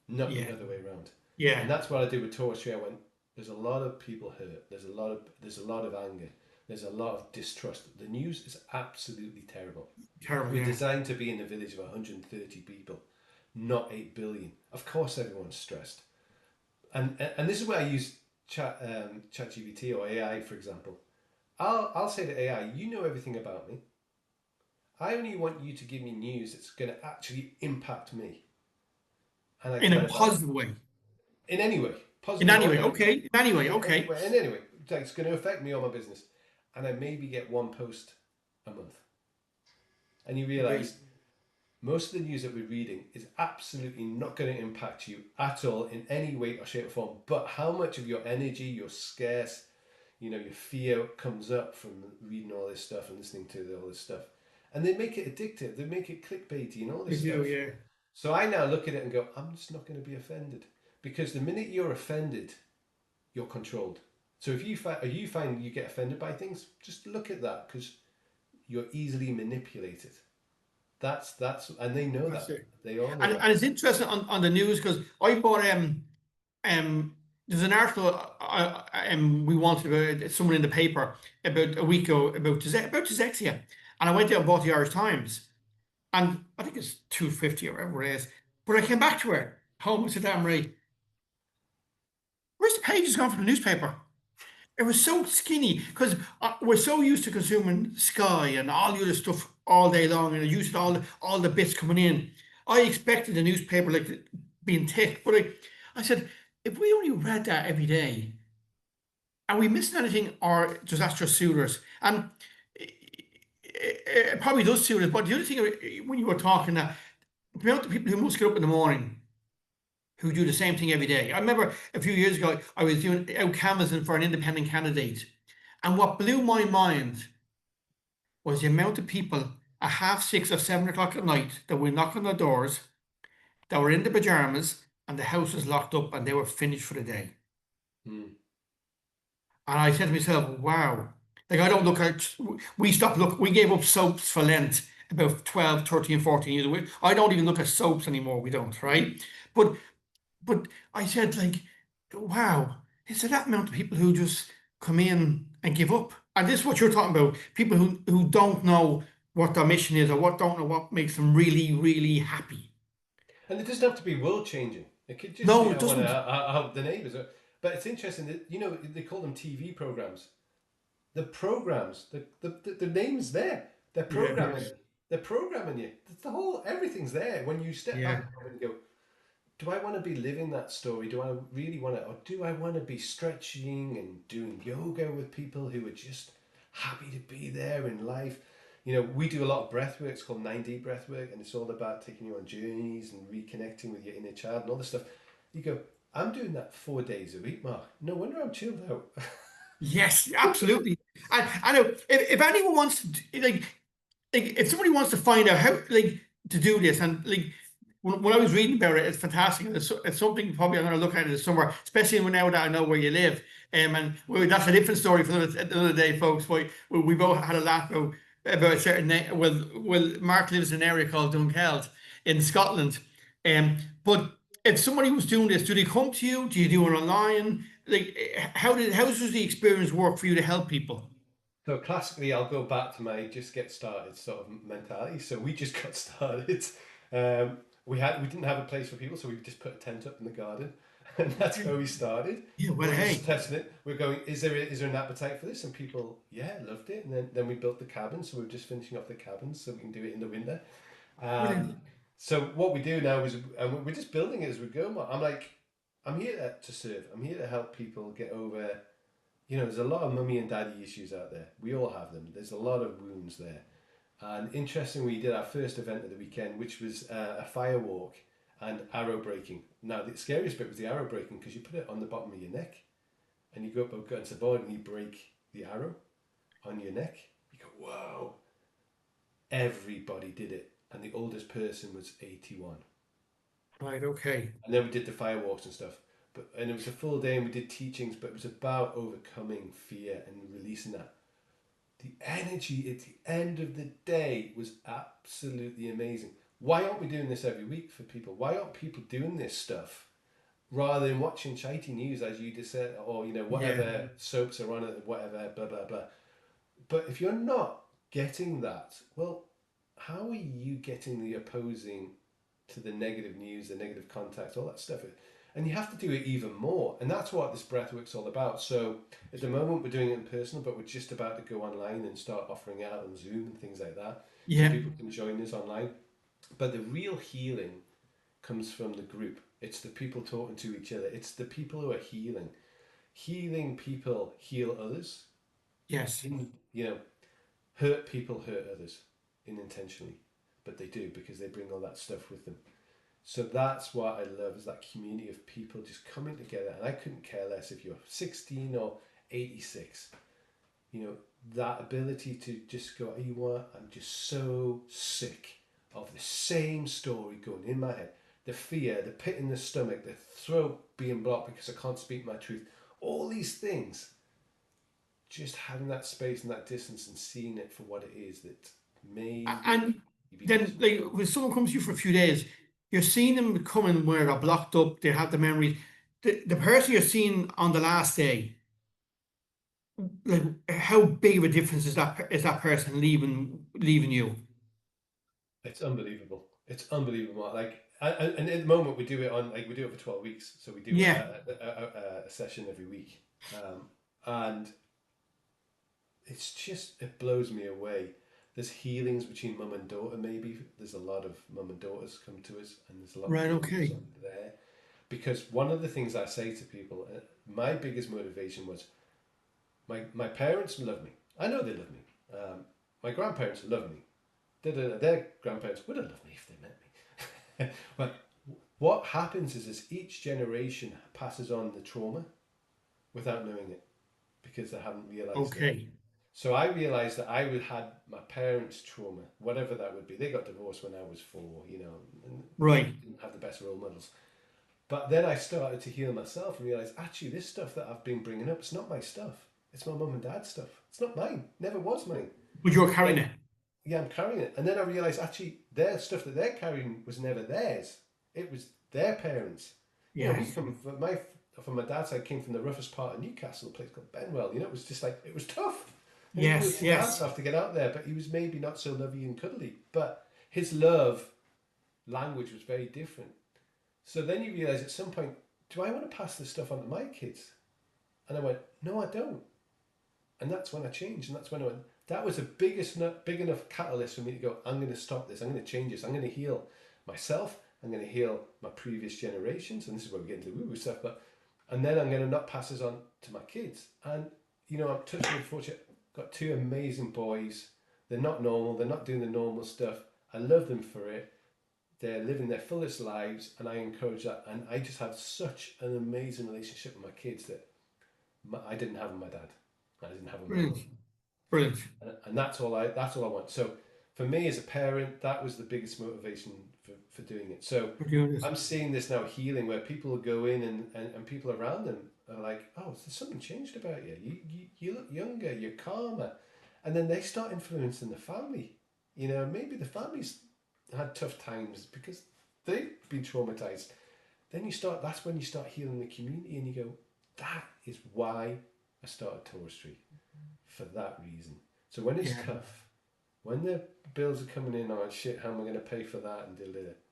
S2: not
S1: Yeah.
S2: the other way around.
S1: Yeah.
S2: And that's what I do with Torus. I went, there's a lot of people hurt. There's a lot of anger. There's a lot of distrust. The news is absolutely terrible.
S1: Terrible.
S2: We're
S1: Yeah.
S2: designed to be in a village of 130 people, not 8 billion. Of course, everyone's stressed. And this is where I use ChatGPT or AI, for example. I'll say to AI, you know everything about me. I only want you to give me news that's going to actually impact me. And I
S1: In
S2: tell
S1: a
S2: it that
S1: positive way.
S2: in any way,
S1: In
S2: positive
S1: any
S2: or
S1: way.
S2: negative,
S1: Okay. In any way. Okay.
S2: in any way, it's going to affect me or my business. And I maybe get one post a month. And you
S1: Right.
S2: realize most of the news that we're reading is absolutely not going to impact you at all in any way or shape or form. But how much of your energy, your scarce, your fear comes up from reading all this stuff and listening to all this stuff. And they make it addictive. They make it clickbaity and all
S1: They
S2: this
S1: do.
S2: stuff.
S1: Yeah.
S2: So I now look at it and go, I'm just not going to be offended. Because the minute you're offended, you're controlled. So if you find you get offended by things, just look at that, because you're easily manipulated. And they know
S1: That's
S2: that.
S1: it.
S2: They all know
S1: And
S2: that.
S1: it's interesting on the news because I bought there's an article we wanted about someone in the paper about a week ago about dyslexia, and I went there and bought the Irish Times, and I think it's 250 or whatever it is. But I came back to it home and said, "Damn right, where's the pages gone from the newspaper?" It was so skinny because we're so used to consuming Sky and all the other stuff all day long, and used to all the bits coming in. I expected the newspaper like being thick, but I said, if we only read that every day, are we missing anything, or does that just suit us? And it probably does suit us. But the other thing, when you were talking, that about the people who must get up in the morning who do the same thing every day. I remember a few years ago, I was doing out canvassing for an independent candidate. And what blew my mind was the amount of people at 6:30 or 7 o'clock at night that were knocking on the doors, that were in the pajamas, and the house was locked up and they were finished for the day.
S2: Hmm.
S1: And I said to myself, wow. Like, I don't look at, we gave up soaps for Lent about 12, 13, 14 years ago. I don't even look at soaps anymore. We don't, right? But But I said, like, wow, is there that amount of people who just come in and give up? And this is what you're talking about. People who don't know what their mission is, or what don't know what makes them really, really happy.
S2: And it doesn't have to be world changing. It could just
S1: No,
S2: be
S1: it
S2: I want to
S1: doesn't.
S2: have the neighbours. But it's interesting that they call them TV programs. The programs, the name's there. They're
S1: Yeah,
S2: programming. They're programming you. The whole everything's there. When you step
S1: yeah,
S2: back and go, do I want to be living that story? Do I really want to, or do I want to be stretching and doing yoga with people who are just happy to be there in life? We do a lot of breath work. It's called 9D breath work, and it's all about taking you on journeys and reconnecting with your inner child and all this stuff. You go, I'm doing that 4 days a week, Mark. No wonder I'm chilled out.
S1: yes, absolutely. And I know if anyone wants to if somebody wants to find out how to do this, and when I was reading about it, it's fantastic. It's something probably I'm going to look at it somewhere, especially now that I know where you live. And that's a different story for another day, folks. But we both had a laugh about a certain name. Well, Mark lives in an area called Dunkeld in Scotland. But if somebody was doing this, do they come to you? Do you do it online? Like, how does the experience work for you to help people?
S2: So classically, I'll go back to my just get started sort of mentality. So we just got started. Um, we didn't have a place for people, so we just put a tent up in the garden, and that's
S1: Okay.
S2: where we started.
S1: Yeah,
S2: We
S1: well,
S2: were just
S1: hey,
S2: testing it. We're going, is there an appetite for this? And people, yeah, loved it. And then we built the cabin, so we're just finishing off the cabins so we can do it in the winter.
S1: brilliant.
S2: Um, so what we do now is, and we're just building it as we go. I'm like, I'm here to serve. I'm here to help people get over. There's a lot of mummy and daddy issues out there. We all have them. There's a lot of wounds there. And interestingly, we did our first event of the weekend, which was a fire walk and arrow breaking. Now, the scariest bit was the arrow breaking because you put it on the bottom of your neck and you go up against the board and you break the arrow on your neck. You go, whoa. Everybody did it. And the oldest person was 81.
S1: Right, okay.
S2: And then we did the firewalks and stuff. And it was a full day and we did teachings, but it was about overcoming fear and releasing that. The energy at the end of the day was absolutely amazing. Why aren't we doing this every week for people? Why aren't people doing this stuff rather than watching shitey news, as you just said, or
S1: Yeah.
S2: whatever soaps are on it, whatever, blah blah blah. But if you're not getting that, well, how are you getting the opposing to the negative news, the negative contacts, all that stuff? And you have to do it even more. And that's what this breathwork's all about. So at the moment, we're doing it in person, but we're just about to go online and start offering it out on Zoom and things like that. So
S1: Yeah.
S2: people can join us online. But the real healing comes from the group. It's the people talking to each other. It's the people who are healing. Healing people heal others.
S1: Yes.
S2: Hurt people hurt others unintentionally, but they do because they bring all that stuff with them. So that's what I love is that community of people just coming together. And I couldn't care less if you're 16 or 86. That ability to just go, you know what, I'm just so sick of the same story going in my head. The fear, the pit in the stomach, the throat being blocked because I can't speak my truth. All these things, just having that space and that distance and seeing it for what it is that maybe
S1: And
S2: you be
S1: then,
S2: different.
S1: like, when someone comes to you for a few days, you're seeing them coming where they're blocked up, they have the memories. The person you're seeing on the last day, like, how big of a difference is that person leaving you?
S2: It's unbelievable. It's unbelievable. Like, and at the moment we do it for 12 weeks, so we do
S1: Yeah.
S2: a session every week, and it blows me away. There's healings between mum and daughter. Maybe there's a lot of mum and daughters come to us, and there's a lot of
S1: Right.
S2: healings
S1: Okay.
S2: on there. Because one of the things I say to people, my biggest motivation was my parents love me. I know they love me. My grandparents love me. Their grandparents would have loved me if they met me. But what happens is each generation passes on the trauma without knowing it because they haven't realized it.
S1: Okay.
S2: So I realized that I would had my parents' trauma, whatever that would be. They got divorced when I was 4, and
S1: Right.
S2: didn't have the best role models. But then I started to heal myself and realize actually this stuff that I've been bringing up, it's not my stuff. It's my mum and dad's stuff. It's not mine. Never was mine.
S1: But you're carrying
S2: Then
S1: it.
S2: yeah, I'm carrying it. And then I realised actually their stuff that they're carrying was never theirs. It was their parents. We
S1: Yes.
S2: come from my dad's side came from the roughest part of Newcastle, a place called Benwell. It was just like it was tough. And he worked
S1: Yes.
S2: his ass
S1: Yes.
S2: off to get out there, but he was maybe not so lovey and cuddly. But his love language was very different. So then you realise at some point, do I want to pass this stuff on to my kids? And I went, no, I don't. And that's when I changed. And that's when I went, that was a big enough catalyst for me to go, I'm going to stop this. I'm going to change this. I'm going to heal myself. I'm going to heal my previous generations. And this is where we get into the woo-woo stuff. And then I'm going to not pass this on to my kids. And, I'm touching and fortunate. Got 2 amazing boys. They're not normal. They're not doing the normal stuff. I love them for it. They're living their fullest lives. And I encourage that. And I just have such an amazing relationship with my kids that I didn't have with my dad. I didn't have with my
S1: Brilliant.
S2: mum.
S1: Brilliant.
S2: And that's all I want. So for me as a parent, that was the biggest motivation for doing it. So
S1: We're doing this.
S2: I'm seeing this now healing where people go in and people around them are like, oh, there's something changed about you. You look younger, you're calmer. And then they start influencing the family. Maybe the family's had tough times because they've been traumatized. That's when you start healing the community and you go, that is why I started Torus Tree. for that reason. So when it's tough, when the bills are coming in, oh shit, how am I going to pay for that? And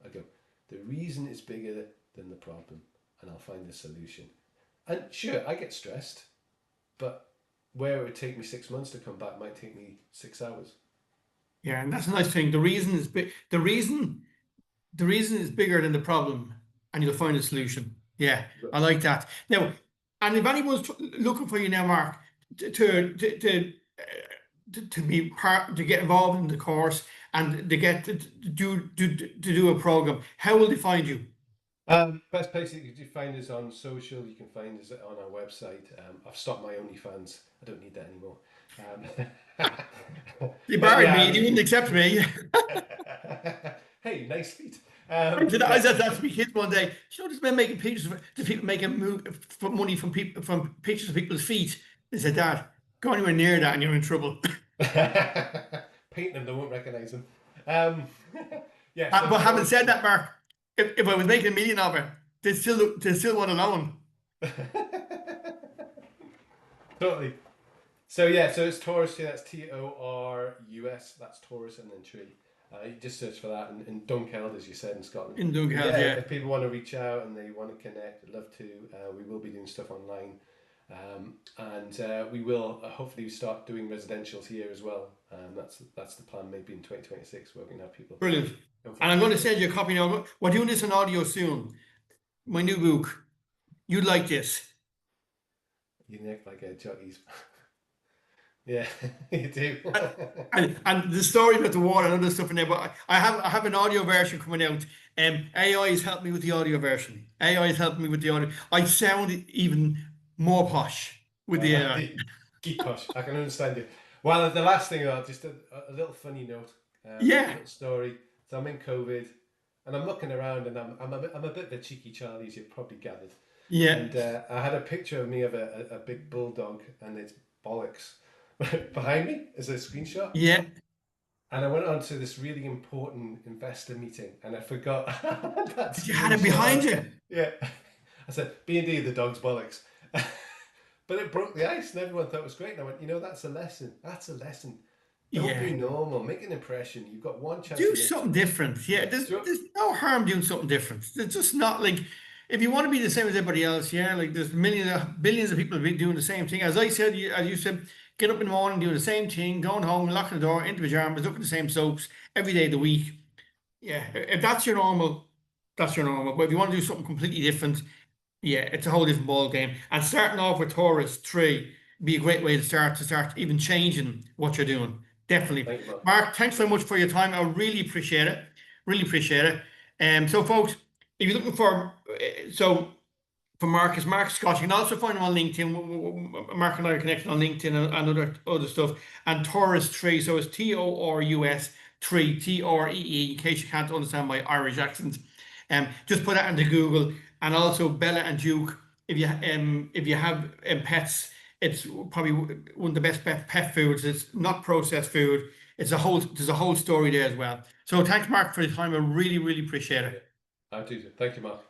S2: I go, the reason is bigger than the problem, and I'll find a solution. And sure, I get stressed, but where it would take me 6 months to come back might take me 6 hours.
S1: Yeah, and that's a nice thing. The reason is big. The reason is bigger than the problem, and you'll find a solution. Yeah, I like that. Now, and if anyone's looking for you now, Mark, to be part, to get involved in the course and to get to do a program, how will they find you?
S2: Best place that you can find us on social. You can find us on our website. I've stopped my OnlyFans. I don't need that anymore.
S1: They barred me. They wouldn't accept me.
S2: Hey, nice feet.
S1: I said that to my kids one day. You know, this man making pictures of people making money from pictures of people's feet. They said, Dad, go anywhere near that and you're in trouble.
S2: Paint them, they won't recognise them. Yeah.
S1: But having said that, Mark, if I was making $1 million of it, they still want a loan.
S2: Totally. So yeah, so it's Torus. Yeah, that's Torus. That's Torus and then tree. You just search for that in Dunkeld, as you said, in Scotland.
S1: In Dunkeld, yeah.
S2: If people want to reach out and they want to connect, I'd love to. We will be doing stuff online, and we will hopefully start doing residentials here as well. That's the plan. Maybe in 2026, we're going to have people.
S1: Brilliant. And I'm going to send you a copy now. We're doing this in audio soon. My new book. You'd like this.
S2: You neck like a jockey's. Yeah, you do.
S1: and the story about the water and other stuff in there, but I have an audio version coming out. AI has helped me with the audio version. AI has helped me with the audio. I sound even more posh with the AI.
S2: Keep posh. I can understand you. Well, the last thing, just a little funny note.
S1: Yeah.
S2: A little story. So I'm in COVID, and I'm looking around, and I'm a bit of a cheeky Charlie, as you've probably gathered.
S1: Yeah.
S2: And I had a picture of me of a big bulldog, and it's bollocks. Behind me is a screenshot.
S1: Yeah.
S2: And I went on to this really important investor meeting, and I forgot that
S1: you had it behind you.
S2: Yeah. I said, B&D, the dog's bollocks. But it broke the ice, and everyone thought it was great. And I went, that's a lesson. That's a lesson. Don't be normal. Make an impression. You've got one chance.
S1: Do something different. Yeah. There's no harm doing something different. It's just not like, if you want to be the same as everybody else, like there's billions of people doing the same thing. As I said, as you said, get up in the morning, doing the same thing, going home, locking the door, into pajamas, looking at the same soaps every day of the week. Yeah, if that's your normal, that's your normal. But if you want to do something completely different, it's a whole different ball game. And starting off with Torus 3 be a great way to start even changing what you're doing. Definitely. Mark, thanks very much for your time. I really appreciate it. Really appreciate it. So folks, if you're looking for, for Mark Scott, you can also find him on LinkedIn. Mark and I are connected on LinkedIn and other stuff. And Torus 3, so it's Torus 3, TREE, in case you can't understand my Irish accent. Just put that into Google. And also Bella and Duke. If you have pets, it's probably one of the best pet foods. It's not processed food. There's a whole story there as well. So thanks, Mark, for your time. I really, really appreciate it.
S2: I do. Thank you, Mark.